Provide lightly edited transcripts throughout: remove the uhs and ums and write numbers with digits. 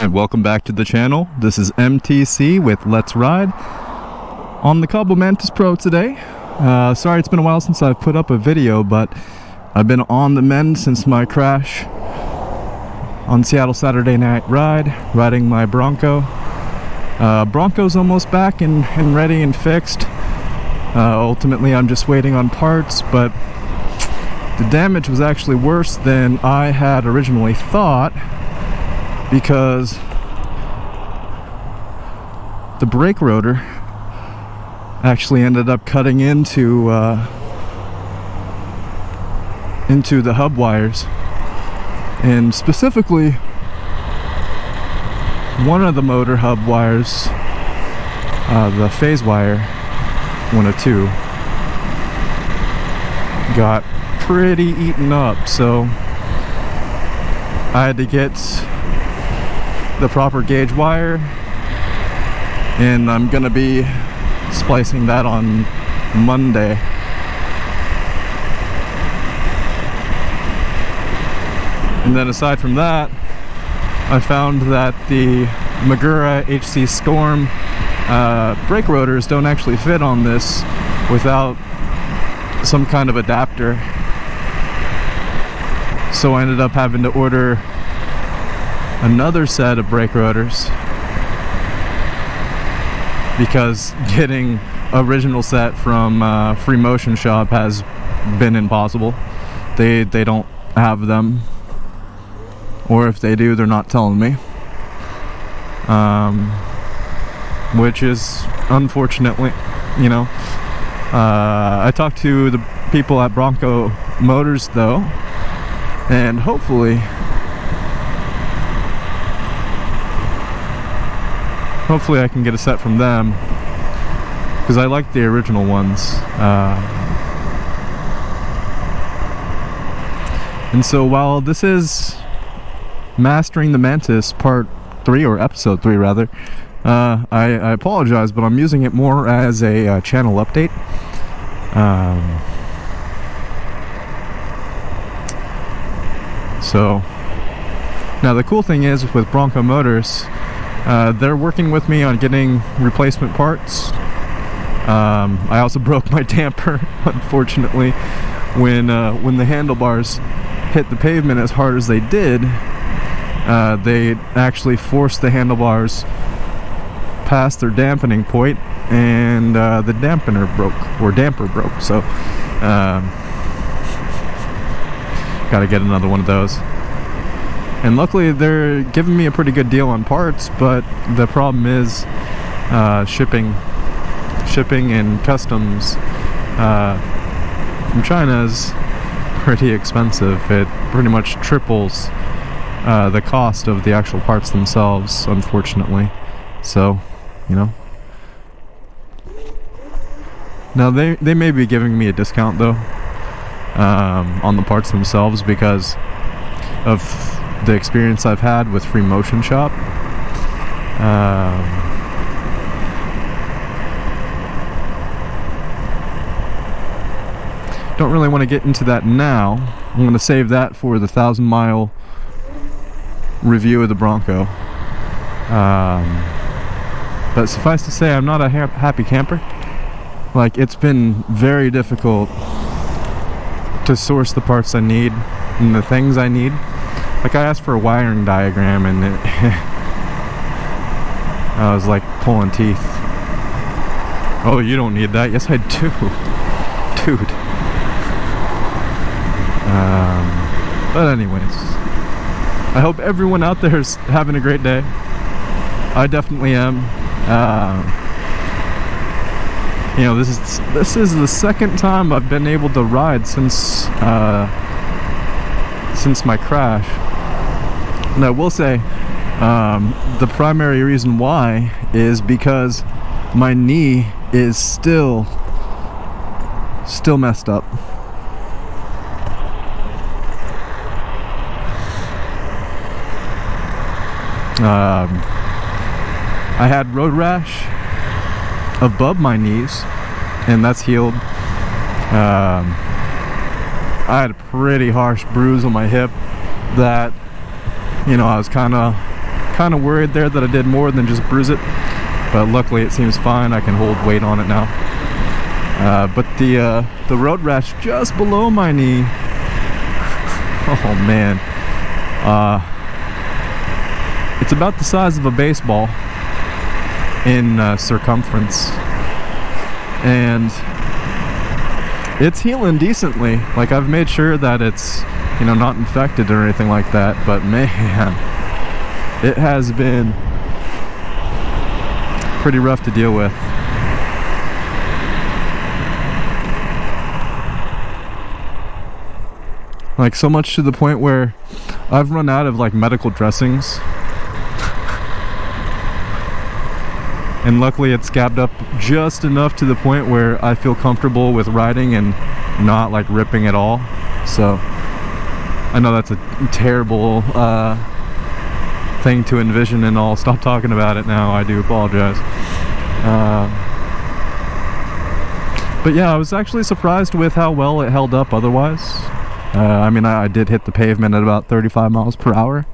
And welcome back to the channel. This is MTC with Let's Ride on the Kaabo Mantis Pro today. Sorry it's been a while since I've put up a video, but I've been on the mend since my crash on Seattle Saturday Night Ride, riding my Bronco. Bronco's almost back and ready and fixed. Ultimately I'm just waiting on parts, but the damage was actually worse than I had originally thought, because the brake rotor actually ended up cutting into the hub wires, and specifically one of the motor hub wires, the phase wire, one of two, got pretty eaten up, so I had to get the proper gauge wire, and I'm gonna be splicing that on Monday. And then aside from that, I found that the Magura HC Storm brake rotors don't actually fit on this without some kind of adapter, so I ended up having to order another set of brake rotors, because getting original set from Free Motion Shop has been impossible. They don't have them, or if they do, they're not telling me, which is unfortunately, you know. I talked to the people at Bronco Motors though, and hopefully I can get a set from them, because I like the original ones. And so while this is Mastering the Mantis Part 3, or Episode 3 rather, I apologize, but I'm using it more as a channel update. So now the cool thing is with Bronco Motors, they're working with me on getting replacement parts. I also broke my damper, unfortunately, when the handlebars hit the pavement as hard as they did. They actually forced the handlebars past their dampening point, and the damper broke. So gotta get another one of those. And luckily they're giving me a pretty good deal on parts, but the problem is shipping and customs from China is pretty expensive. It pretty much triples the cost of the actual parts themselves, unfortunately. So, you know. Now they may be giving me a discount though, on the parts themselves, because of the experience I've had with Free Motion Shop. Don't really want to get into that now. I'm going to save that for the 1,000-mile review of the Bronco. But suffice to say, I'm not a happy camper. Like, it's been very difficult to source the parts I need and the things I need. Like, I asked for a wiring diagram, and I was like pulling teeth. Oh, you don't need that? Yes, I do. Dude. But anyways, I hope everyone out there is having a great day. I definitely am. You know, this is the second time I've been able to ride since my crash. And I will say, the primary reason why is because my knee is still messed up. I had road rash above my knees, and that's healed. I had a pretty harsh bruise on my hip that, you know, I was kind of kind of worried there that I did more than just bruise it, but luckily it seems fine. I can hold weight on it now. But the road rash just below my knee, oh man, it's about the size of a baseball in circumference, and it's healing decently. Like, I've made sure that it's, you know, not infected or anything like that, but man, it has been pretty rough to deal with. Like, so much to the point where I've run out of like medical dressings. And luckily it scabbed up just enough to the point where I feel comfortable with riding and not like ripping at all. So I know that's a terrible thing to envision, and I'll stop talking about it now. I do apologize. But yeah, I was actually surprised with how well it held up otherwise. I mean, I did hit the pavement at about 35 miles per hour.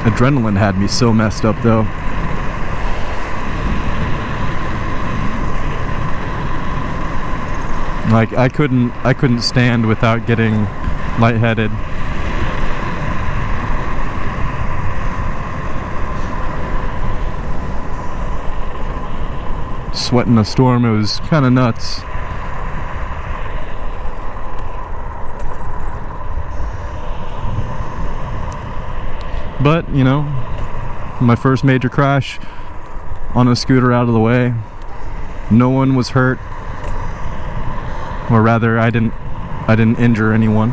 Adrenaline had me so messed up though. Like, I couldn't stand without getting lightheaded. Sweating a storm, it was kind of nuts. But, you know, my first major crash on a scooter out of the way. No one was hurt. Or rather, I didn't injure anyone.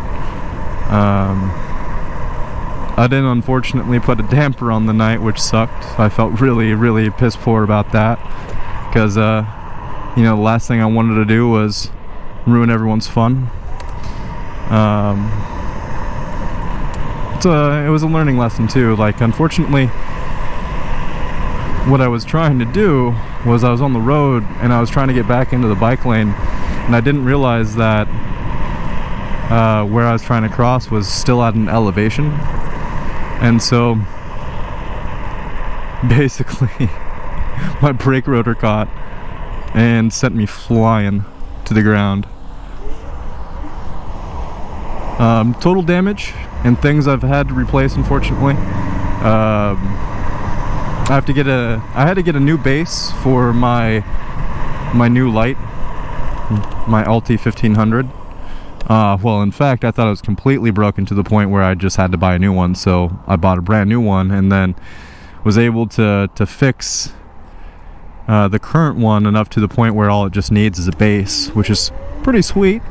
I did unfortunately put a damper on the night, which sucked. I felt really, really piss poor about that. Because, you know, the last thing I wanted to do was ruin everyone's fun. It was a learning lesson too. Like, unfortunately, what I was trying to do was I was on the road and I was trying to get back into the bike lane, and I didn't realize that where I was trying to cross was still at an elevation, and so basically my brake rotor caught and sent me flying to the ground. Total damage and things I've had to replace, unfortunately. I had to get a new base for my new light, my Alti 1500. Well, in fact, I thought it was completely broken to the point where I just had to buy a new one, so I bought a brand new one and then was able to fix the current one enough to the point where all it just needs is a base, which is pretty sweet.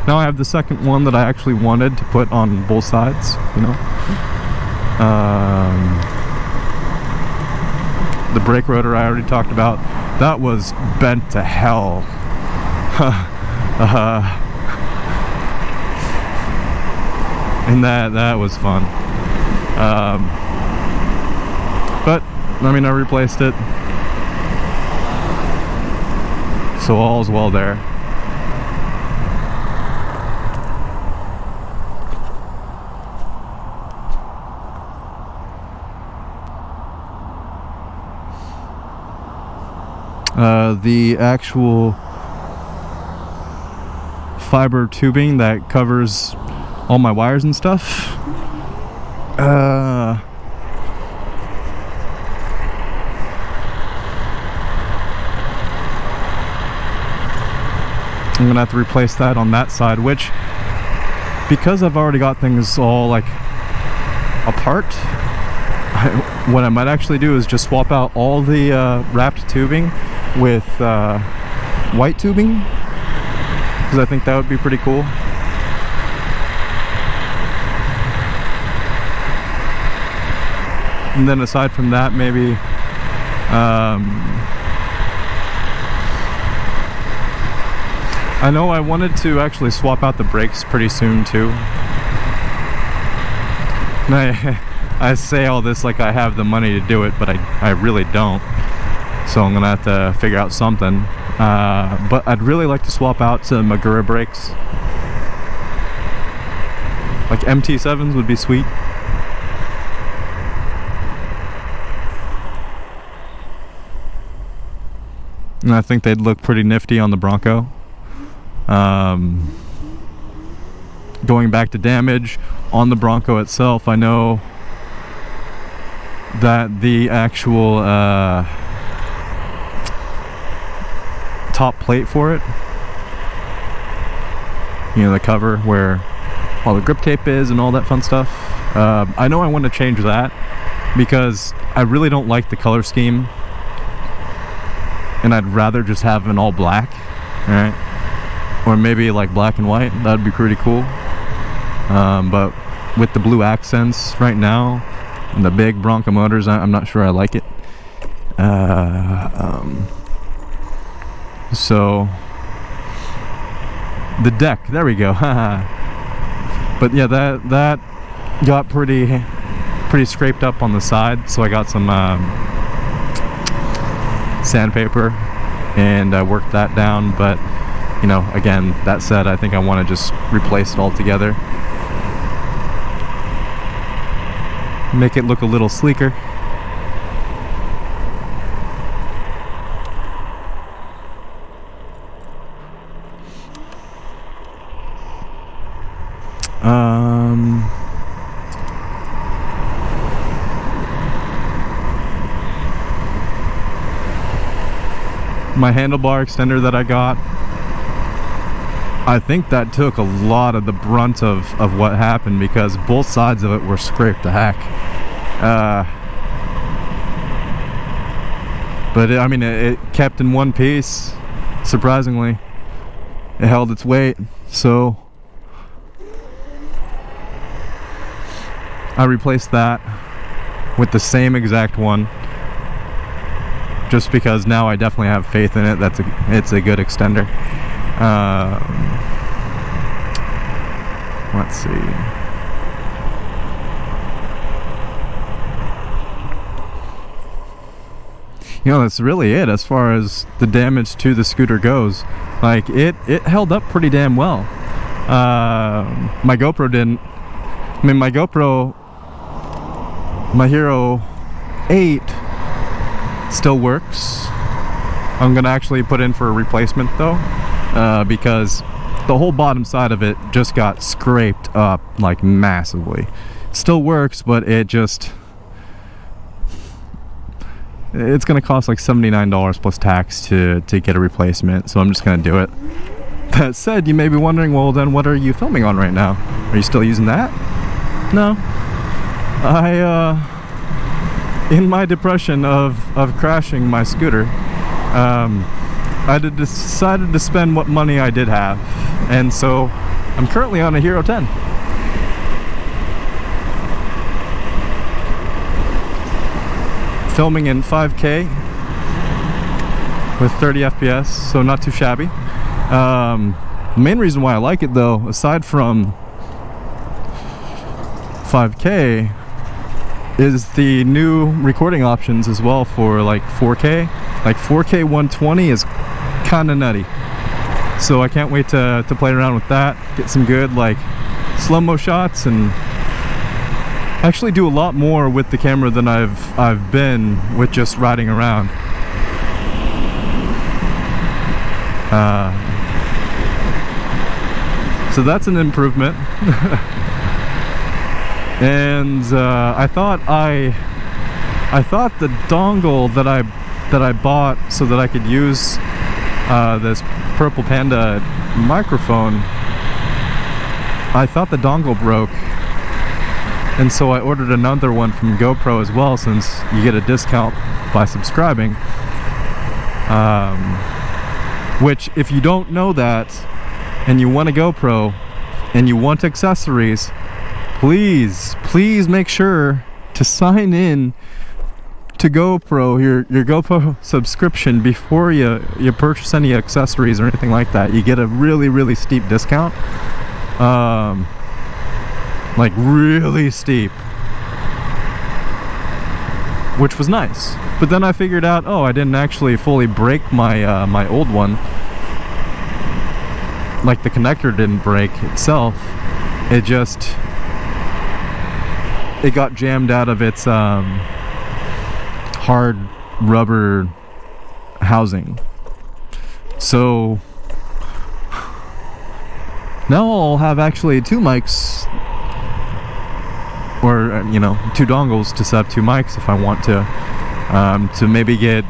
Now I have the second one that I actually wanted to put on both sides, you know. The brake rotor I already talked about. That was bent to hell. And that was fun. But, I mean, I replaced it. So all's well there. The actual fiber tubing that covers all my wires and stuff, I'm gonna have to replace that on that side, which, because I've already got things all like apart, what I might actually do is just swap out all the wrapped tubing with white tubing, because I think that would be pretty cool. And then aside from that, maybe I know I wanted to actually swap out the brakes pretty soon too. And I say all this like I have the money to do it, but I really don't. so I'm gonna have to figure out something. But I'd really like to swap out to Magura brakes. Like MT7s would be sweet. And I think they'd look pretty nifty on the Bronco. Going back to damage on the Bronco itself, I know that the actual top plate for it, you know, the cover where all the grip tape is and all that fun stuff, I know I want to change that because I really don't like the color scheme, and I'd rather just have an all black, right? Or maybe like black and white. That'd be pretty cool. But with the blue accents right now and the big Bronco motors, I'm not sure I like it. So the deck, there we go. But yeah, that got pretty scraped up on the side, so I got some sandpaper and I worked that down. But you know, again, that said, I think I want to just replace it all together, make it look a little sleeker. My handlebar extender that I got, I think that took a lot of the brunt of what happened, because both sides of it were scraped to heck. But I mean, it kept in one piece, surprisingly. It held its weight, so I replaced that with the same exact one, just because now I definitely have faith in it. It's a good extender. Let's see. You know, that's really it as far as the damage to the scooter goes. Like, it held up pretty damn well. My GoPro didn't. I mean, my GoPro, my Hero 8 still works. I'm gonna actually put in for a replacement though, because the whole bottom side of it just got scraped up like massively. Still works, but it's gonna cost like $79 plus tax to get a replacement, so I'm just gonna do it. That said, you may be wondering, well then what are you filming on right now? Are you still using that? No. In my depression of crashing my scooter, I decided to spend what money I did have, and so I'm currently on a Hero 10. Filming in 5K with 30 FPS, so not too shabby. The main reason why I like it though, aside from 5K, is the new recording options as well for like 4K. Like 4K 120 is kind of nutty, so I can't wait to play around with that, get some good like slow-mo shots, and actually do a lot more with the camera than I've been with just riding around. So that's an improvement. And I thought the dongle that I bought so that I could use this Purple Panda microphone, I thought the dongle broke, and so I ordered another one from GoPro as well, since you get a discount by subscribing. Which, if you don't know that and you want a GoPro and you want accessories, please make sure to sign in to GoPro, your GoPro subscription, before you purchase any accessories or anything like that. You get a really steep discount, like really steep, which was nice. But then I figured out, oh, I didn't actually fully break my my old one. Like the connector didn't break itself. It got jammed out of its hard rubber housing. So now I'll have actually two mics, or you know, two dongles to set up two mics if I want to maybe get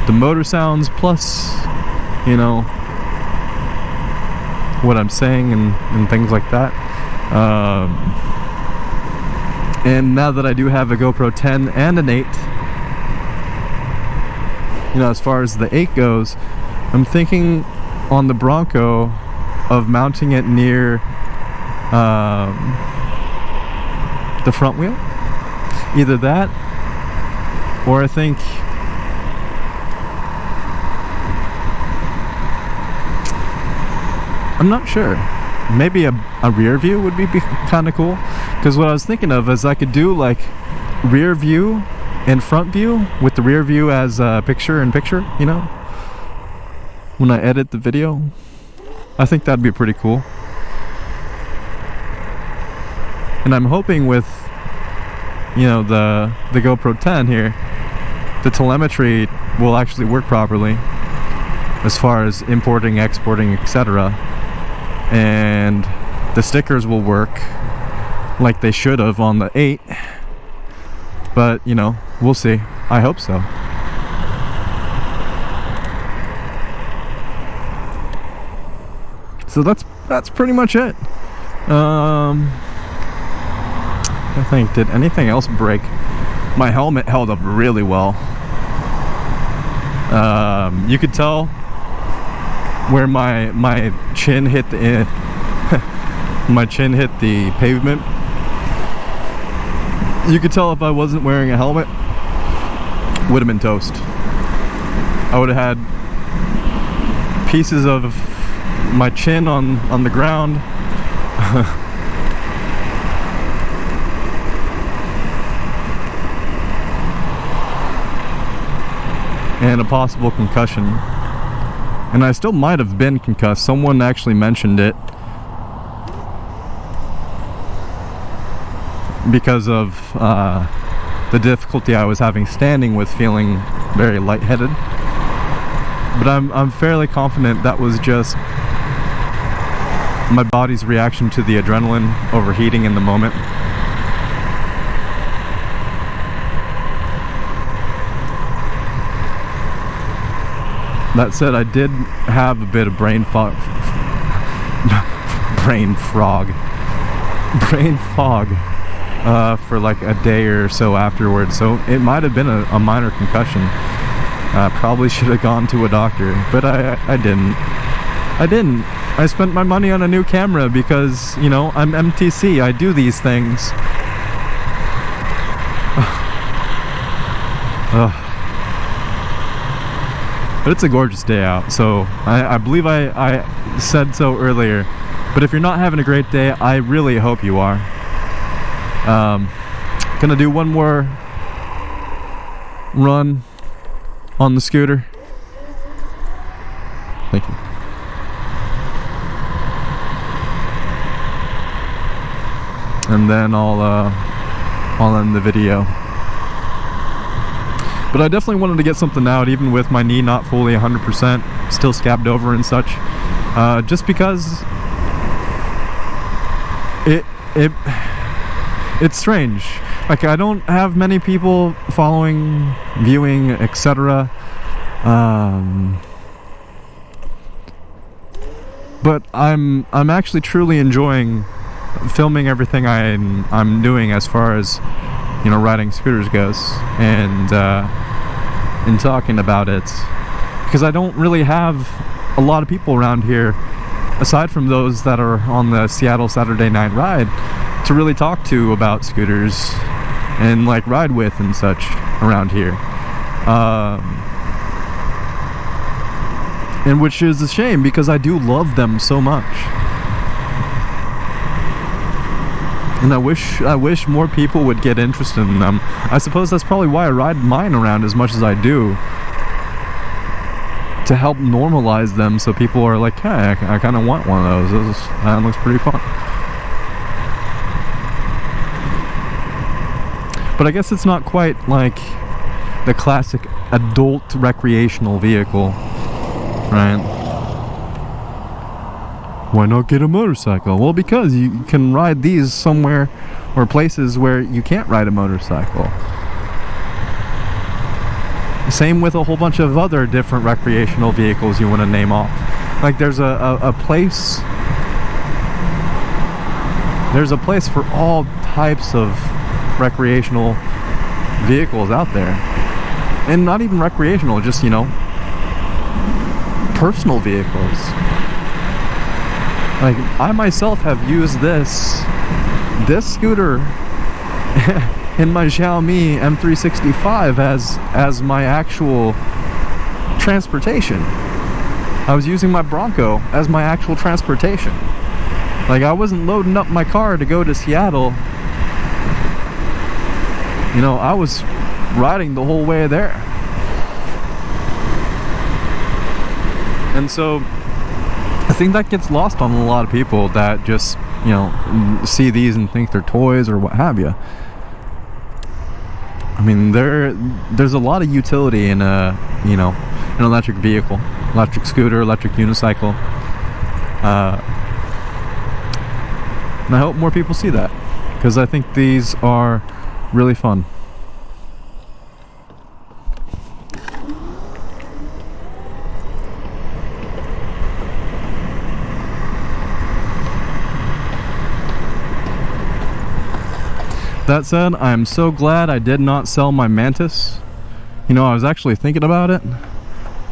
the motor sounds plus, you know, what I'm saying and things like that. And now that I do have a GoPro 10 and an 8, you know, as far as the 8 goes, I'm thinking on the Bronco of mounting it near the front wheel. Either that, or I think I'm not sure. Maybe a rear view would be kind of cool. Because what I was thinking of is I could do like rear view and front view, with the rear view as picture in picture, you know, when I edit the video. I think that'd be pretty cool. And I'm hoping with, you know, the GoPro 10 here, the telemetry will actually work properly as far as importing, exporting, etc. And the stickers will work like they should have on the 8. But, you know, we'll see. I hope so. So that's pretty much it. I think, did anything else break? My helmet held up really well. You could tell where my chin hit the my chin hit the pavement. You could tell if I wasn't wearing a helmet, would have been toast. I would have had pieces of my chin on the ground. And a possible concussion. And I still might have been concussed. Someone actually mentioned it because of the difficulty I was having standing with feeling very lightheaded. But I'm fairly confident that was just my body's reaction to the adrenaline overheating in the moment. That said, I did have a bit of brain fog for like a day or so afterwards, so it might have been a minor concussion. Probably should have gone to a doctor, but I didn't. I spent my money on a new camera because, you know, I'm MTC. I do these things. But it's a gorgeous day out, so I believe I said so earlier. But if you're not having a great day, I really hope you are. Gonna do one more run on the scooter. Thank you. And then I'll end the video. But I definitely wanted to get something out, even with my knee not fully 100%, still scabbed over and such. Just because it's strange. Like, I don't have many people following, viewing, etc. But I'm actually truly enjoying filming everything I'm doing as far as, you know, riding scooters goes, and talking about it, because I don't really have a lot of people around here, aside from those that are on the Seattle Saturday Night Ride, to really talk to about scooters and like ride with and such around here. And which is a shame, because I do love them so much. And I wish more people would get interested in them. I suppose that's probably why I ride mine around as much as I do, to help normalize them, so people are like, hey, I kind of want one of those. That looks pretty fun. But I guess it's not quite like the classic adult recreational vehicle, right? Why not get a motorcycle? Well, because you can ride these somewhere or places where you can't ride a motorcycle. Same with a whole bunch of other different recreational vehicles you want to name off. Like there's a place for all types of recreational vehicles out there. And not even recreational, just, you know, personal vehicles. Like, I myself have used this scooter in my Xiaomi M365 as my actual transportation. I was using my Bronco as my actual transportation. Like, I wasn't loading up my car to go to Seattle. You know, I was riding the whole way there. And so I think that gets lost on a lot of people that just, you know, see these and think they're toys or what have you. I mean, there's a lot of utility in an electric vehicle, electric scooter, electric unicycle. And I hope more people see that, because I think these are really fun. That said, I'm so glad I did not sell my Mantis. You know, I was actually thinking about it,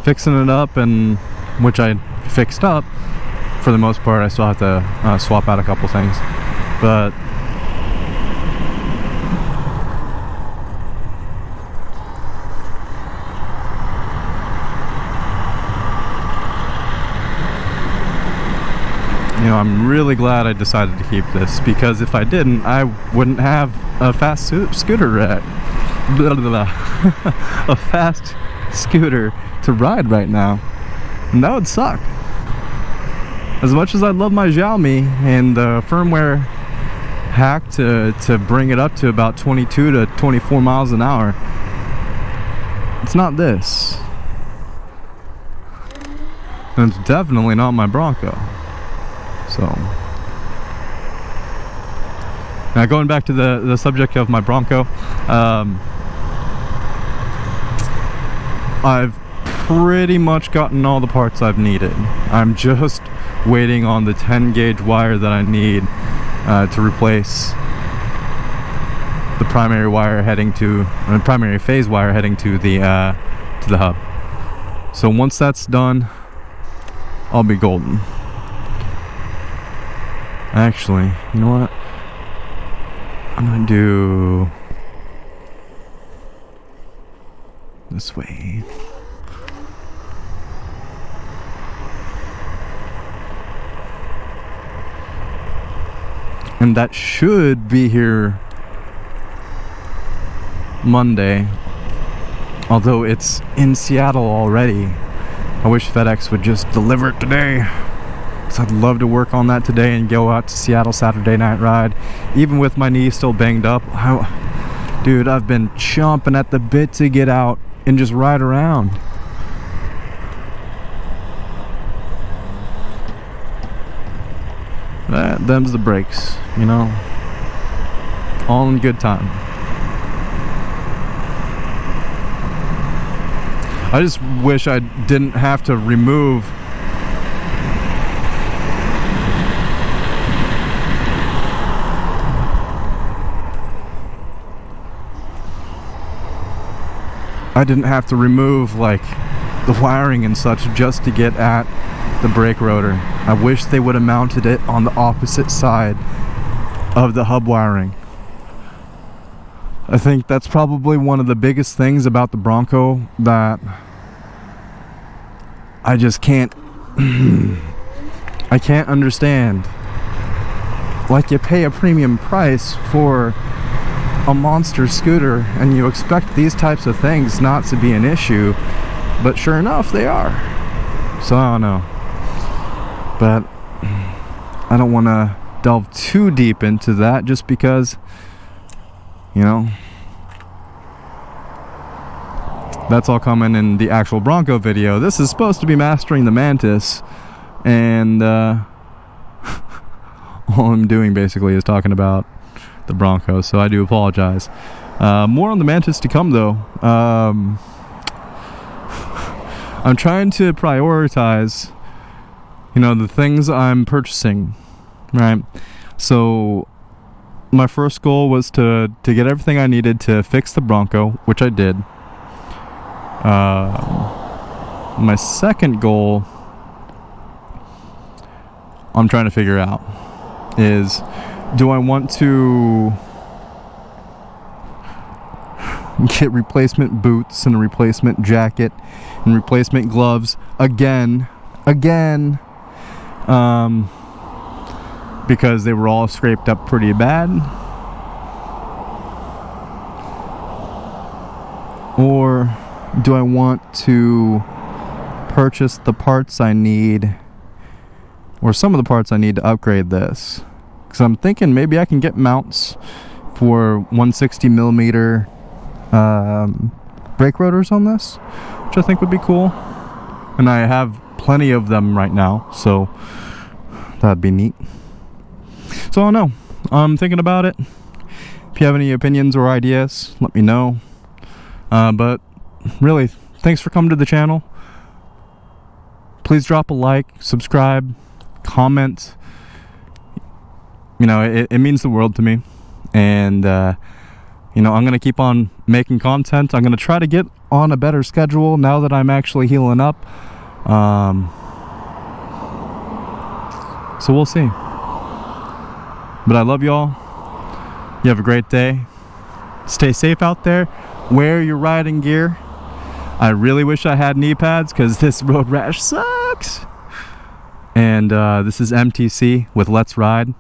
fixing it up, and which I fixed up for the most part. I still have to swap out a couple things, but you know, I'm really glad I decided to keep this, because if I didn't, I wouldn't have a fast scooter a fast scooter to ride right now, and that would suck. As much as I love my Xiaomi and the firmware hack to bring it up to about 22 to 24 miles an hour, it's not this. And it's definitely not my Bronco. So now, going back to the subject of my Bronco, I've pretty much gotten all the parts I've needed. I'm just waiting on the 10 gauge wire that I need to replace the primary wire heading to primary phase wire heading to the hub. So once that's done, I'll be golden. Actually, you know what? I'm gonna do this way. And that should be here Monday, although it's in Seattle already. I wish FedEx would just deliver it today. I'd love to work on that today and go out to Seattle Saturday night ride, even with my knee still banged up. Dude, I've been chomping at the bit to get out and just ride around. Them's the breaks, you know, all in good time. I just wish I didn't have to remove like the wiring and such just to get at the brake rotor. I wish they would have mounted it on the opposite side of the hub wiring. I think that's probably one of the biggest things about the Bronco that I just can't I can't understand. like you pay a premium price for a monster scooter and you expect these types of things not to be an issue, but sure enough they are. So I don't know, but I don't want to delve too deep into that, just because, you know, that's all coming in the actual Bronco video. This is supposed to be mastering the Mantis, and all I'm doing basically is talking about the Bronco, so I do apologize. More on the Mantis to come, though. I'm trying to prioritize, you know, the things I'm purchasing, right? So my first goal was to get everything I needed to fix the Bronco, which I did. My second goal I'm trying to figure out is, do I want to get replacement boots and a replacement jacket and replacement gloves again, because they were all scraped up pretty bad? Or do I want to purchase the parts I need, or some of the parts I need to upgrade this? Because I'm thinking maybe I can get mounts for 160 millimeter brake rotors on this, which I think would be cool. And I have plenty of them right now, so that'd be neat. So I don't know. I'm thinking about it. If you have any opinions or ideas, let me know. But really, thanks for coming to the channel. Please drop a like, subscribe, comment. You know, it means the world to me. And you know, I'm gonna keep on making content. I'm gonna try to get on a better schedule now that I'm actually healing up. So we'll see. But I love y'all. You have a great day. Stay safe out there. Wear your riding gear. I really wish I had knee pads, because this road rash sucks. And this is MTC with Let's Ride,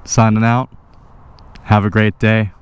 signing out. Have a great day.